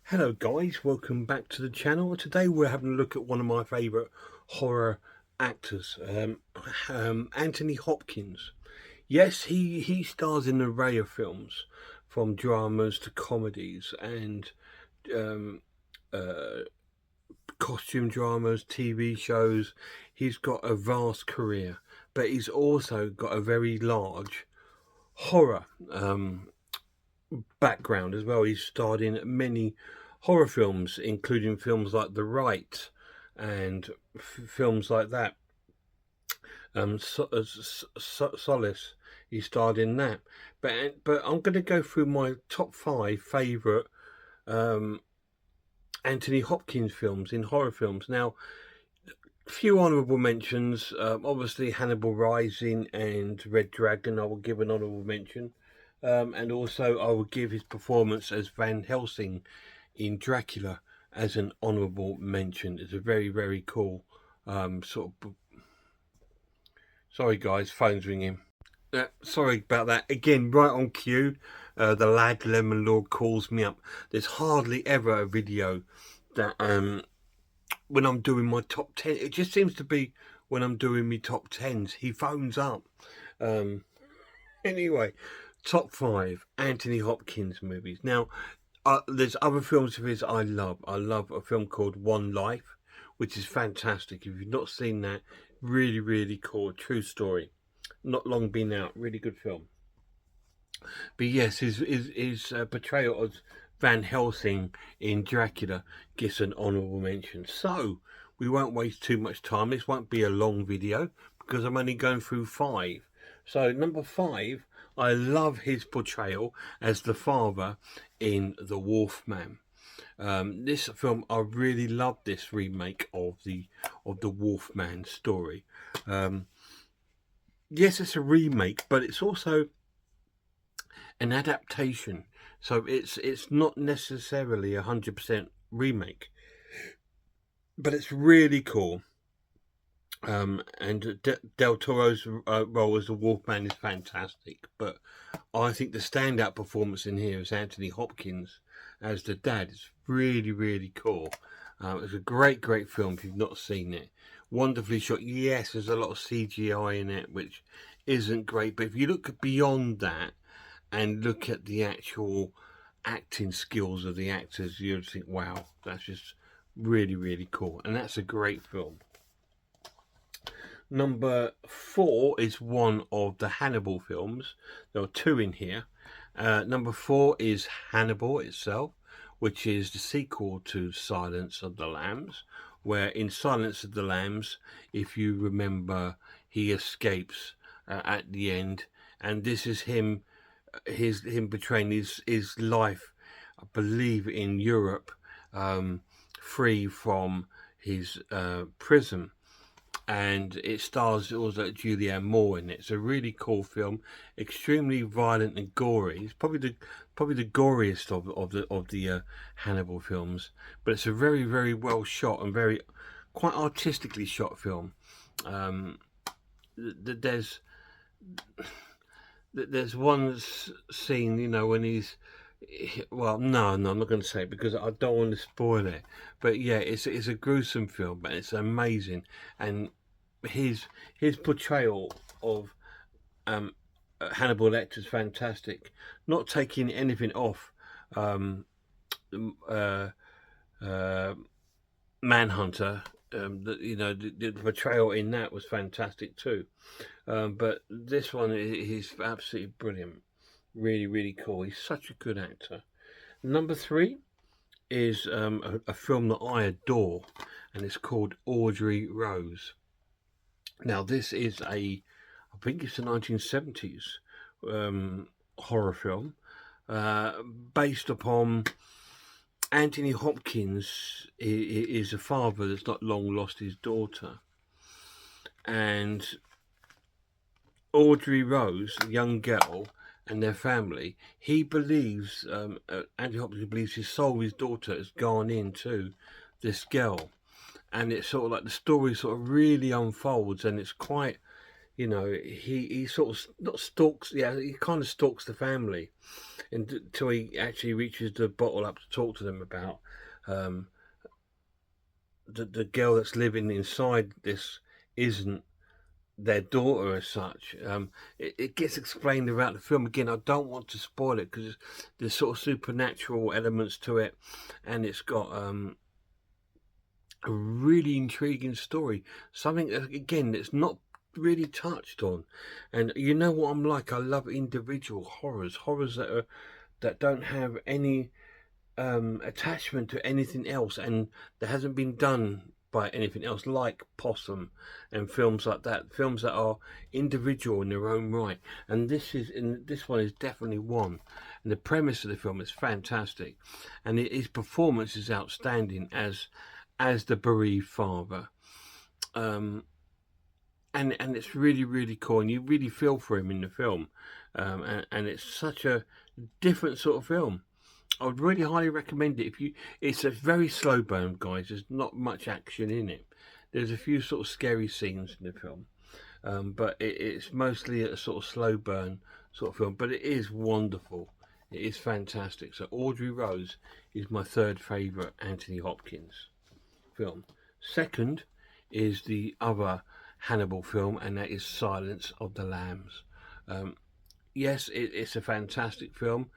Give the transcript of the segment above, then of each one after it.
Hello guys, welcome back to the channel. Today we're having a look at one of my favourite horror actors, Anthony Hopkins. Yes, he stars in an array of films, from dramas to comedies and um, uh, costume dramas, TV shows. He's got a vast career, but he's also got a very large horror background as well. He's starred in many horror films, including films like The Rite and films like that. Solace, he starred in that. But I'm going to go through my top 5 favourite um, Anthony Hopkins films in horror films. Now, a few honourable mentions. Obviously, Hannibal Rising and Red Dragon, I will give an honourable mention. And also, I will give his performance as Van Helsing in Dracula as an honourable mention. It's a very, very cool sort of. Sorry, guys, phone's ringing. Sorry about that. Again, right on cue. The lad Lemon Lord calls me up. There's hardly ever a video that when I'm doing my top 10, it just seems to be when I'm doing my top 10s, he phones up. Anyway, top 5 Anthony Hopkins movies. Now, there's other films of his I love. I love a film called One Life, which is fantastic. If you've not seen that, really, really cool. True story. Not long been out. Really good film. But yes, his portrayal of Van Helsing in Dracula gets an honourable mention. So we won't waste too much time. This won't be a long video because I'm only going through 5. So number 5, I love his portrayal as the father in The Wolfman. This film, I really love this remake of the Wolfman story. Yes, it's a remake, but it's also an adaptation, so it's not necessarily 100% remake, but it's really cool. And Del Toro's role as the Wolfman is fantastic, but I think the standout performance in here is Anthony Hopkins as the dad. It's really, really cool. It's a great film if you've not seen it. Wonderfully shot. Yes, there's a lot of CGI in it, which isn't great, but if you look beyond that and look at the actual acting skills of the actors, you'd think, wow, that's just really, really cool. And that's a great film. Number 4 is one of the Hannibal films. There are 2 in here. Number 4 is Hannibal itself, which is the sequel to Silence of the Lambs, where in Silence of the Lambs, if you remember, he escapes at the end, and this is him portraying his life, I believe, in Europe, free from his prison. And it stars also Julianne Moore in it. It's a really cool film, extremely violent and gory. It's probably the goriest of the Hannibal films, but it's a very, very well shot and very quite artistically shot film. There's one scene, you know, when he's, well, no, I'm not going to say it because I don't want to spoil it. But yeah, it's a gruesome film, but it's amazing, and his portrayal of Hannibal Lecter is fantastic. Not taking anything off uh, uh, Manhunter. The portrayal in that was fantastic too. But this one is absolutely brilliant. Really, really cool. He's such a good actor. Number 3 is a film that I adore, and it's called Audrey Rose. Now, this is I think it's a 1970s horror film based upon Anthony Hopkins is a father that's not long lost his daughter, and Audrey Rose, a young girl, and their family, he believes, Anthony Hopkins believes his soul, his daughter, has gone into this girl. And it's sort of like the story sort of really unfolds, and it's quite you know, he sort of not stalks, yeah, he kind of stalks the family until he actually reaches the bottle up to talk to them about um, the girl that's living inside this isn't their daughter as such. It gets explained throughout the film. Again, I don't want to spoil it because there's sort of supernatural elements to it, and it's got a really intriguing story. Something that, again, that's not really touched on. And you know what I'm like? I love individual horrors that don't have any attachment to anything else, and that hasn't been done by anything else, like Possum and films like that, films that are individual in their own right. And this one is definitely one. And the premise of the film is fantastic, and his performance is outstanding as the bereaved father. Um, and it's really, really cool, and you really feel for him in the film. And it's such a different sort of film. I would really highly recommend it. It's a very slow burn, guys. There's not much action in it. There's a few sort of scary scenes in the film, but it's mostly a sort of slow burn sort of film. But it is wonderful. It is fantastic. So Audrey Rose is my third favourite Anthony Hopkins film. Second is the other Hannibal film, and that is Silence of the Lambs. Yes, it's a fantastic film,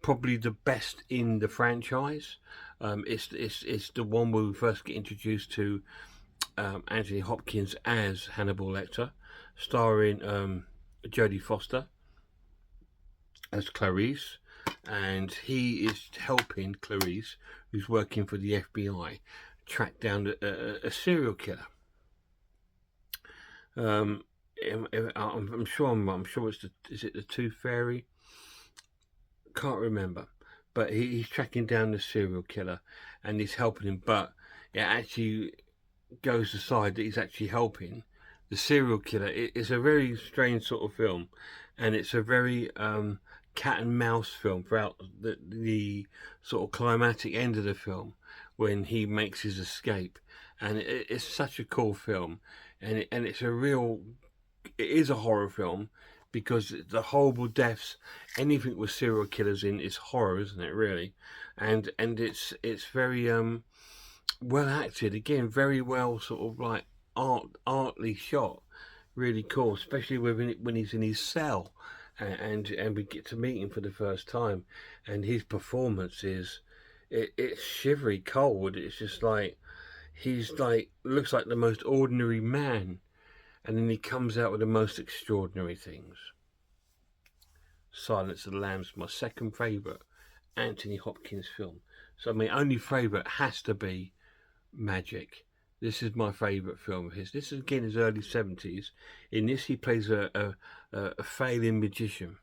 probably the best in the franchise. It's the one where we first get introduced to Anthony Hopkins as Hannibal Lecter, starring Jodie Foster as Clarice, and he is helping Clarice, who's working for the FBI, track down a serial killer. I'm sure is it the Tooth Fairy? Can't remember, but he's tracking down the serial killer, and he's helping him. But it actually goes aside that he's actually helping the serial killer. It's a very strange sort of film, and it's a very cat and mouse film throughout the sort of climatic end of the film when he makes his escape, and it's such a cool film, and it's a real. It is a horror film because the horrible deaths, anything with serial killers in is horror, isn't it? Really, and it's very well acted. Again, very well sort of like artly shot. Really cool, especially when he's in his cell, and we get to meet him for the first time, and his performance is it's shivery cold. It's just like he's like looks like the most ordinary man, and then he comes out with the most extraordinary things. Silence of the Lambs, my second favourite Anthony Hopkins film. So my only favourite has to be Magic. This is my favourite film of his. This is again his early 70s. In this he plays a failing magician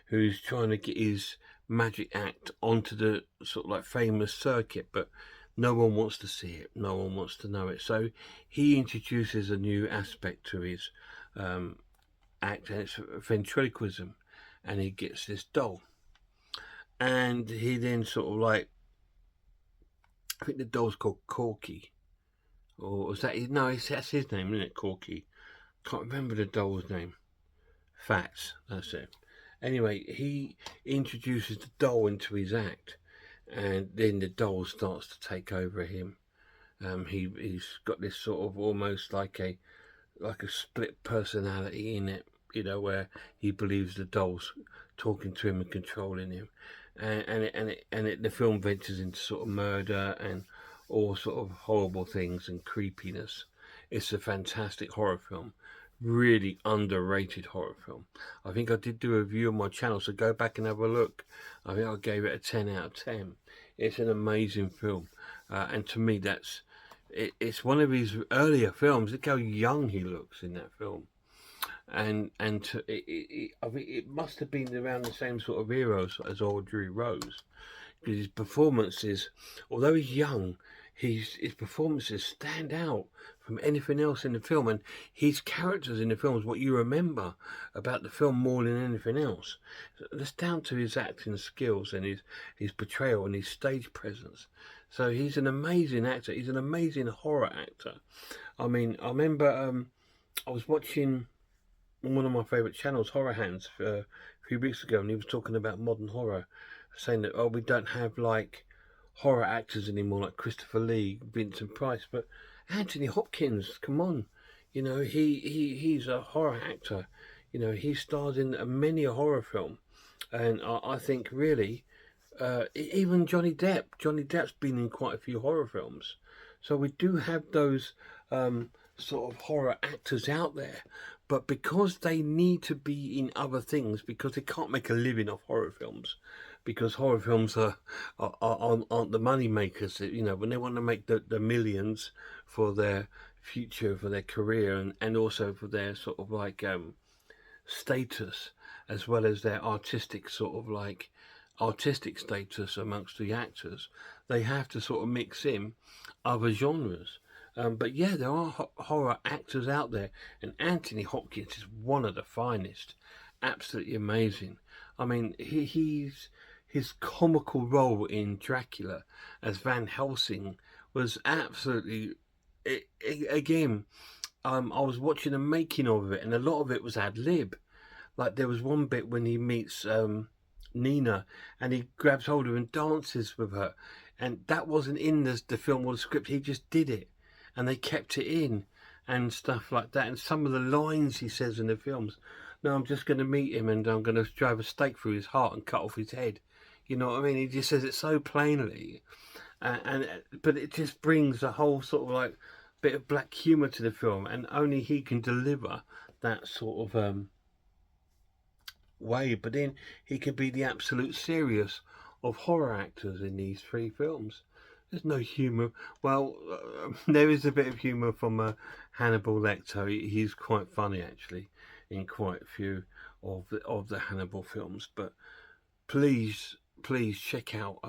who's trying to get his magic act onto the sort of like famous circuit, but no one wants to see it. No one wants to know it. So he introduces a new aspect to his act, and it's ventriloquism, and he gets this doll, and he then sort of like, I think the doll's called Corky, or was that his, no, that's his name, isn't it? Corky. Can't remember the doll's name. Fats, that's it. Anyway, he introduces the doll into his act, and then the doll starts to take over him. He's got this sort of almost like a split personality in it, you know, where he believes the doll's talking to him and controlling him, and the film ventures into sort of murder and all sort of horrible things and creepiness. It's a fantastic horror film. Really underrated horror film. I think I did do a review on my channel, so go back and have a look. I think I gave it a 10 out of 10. It's an amazing film, and to me it's one of his earlier films. Look how young he looks in that film, and I think it must have been around the same sort of era as Audrey Rose, because his performances, although he's young, his performances stand out from anything else in the film, and his characters in the film is what you remember about the film more than anything else. That's down to his acting skills and his portrayal and his stage presence. So he's an amazing actor. He's an amazing horror actor. I mean, I remember I was watching on one of my favourite channels, Horror Hands, a few weeks ago, and he was talking about modern horror, saying that we don't have like horror actors anymore, like Christopher Lee, Vincent Price, but Anthony Hopkins, come on, he's a horror actor. He starred in many a horror film, and I think really, even Johnny Depp. Johnny Depp's been in quite a few horror films, so we do have those sort of horror actors out there. But because they need to be in other things, because they can't make a living off horror films, because horror films aren't the money makers. When they want to make the millions for their future, for their career, and also for their sort of like status, as well as their artistic sort of like artistic status amongst the actors, they have to sort of mix in other genres. But yeah, there are horror actors out there, and Anthony Hopkins is one of the finest. Absolutely amazing. I mean, his comical role in Dracula as Van Helsing was absolutely. Again, I was watching a making of it, and a lot of it was ad lib. Like there was one bit when he meets Nina, and he grabs hold of her and dances with her, and that wasn't in the film or the script. He just did it, and they kept it in and stuff like that. And some of the lines he says in the films, no, I'm just going to meet him and I'm going to drive a stake through his heart and cut off his head. You know what I mean? He just says it so plainly, but it just brings a whole sort of like bit of black humour to the film, and only he can deliver that sort of way. But then he can be the absolute serious of horror actors in these three films. There's no humour. Well, there is a bit of humour from Hannibal Lecter. He's quite funny actually in quite a few of the Hannibal films. But please check out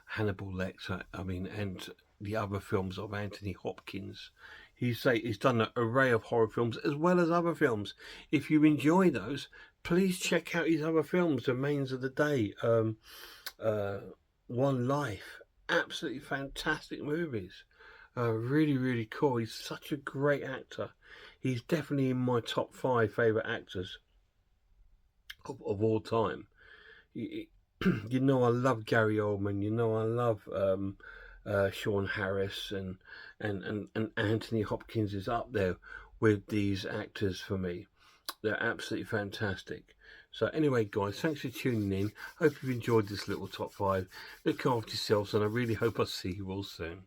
Hannibal Lecter. I mean, and the other films of Anthony Hopkins. He's done an array of horror films as well as other films. If you enjoy those, please check out his other films. The Remains of the Day, One Life, absolutely fantastic movies. Really, really cool. He's such a great actor. He's definitely in my top 5 favourite actors of all time. You know I love Gary Oldman. You know I love Sean Harris, and Anthony Hopkins is up there with these actors for me. They're absolutely fantastic. So anyway, guys, thanks for tuning in. Hope you've enjoyed this little top 5. Look after yourselves, and I really hope I see you all soon.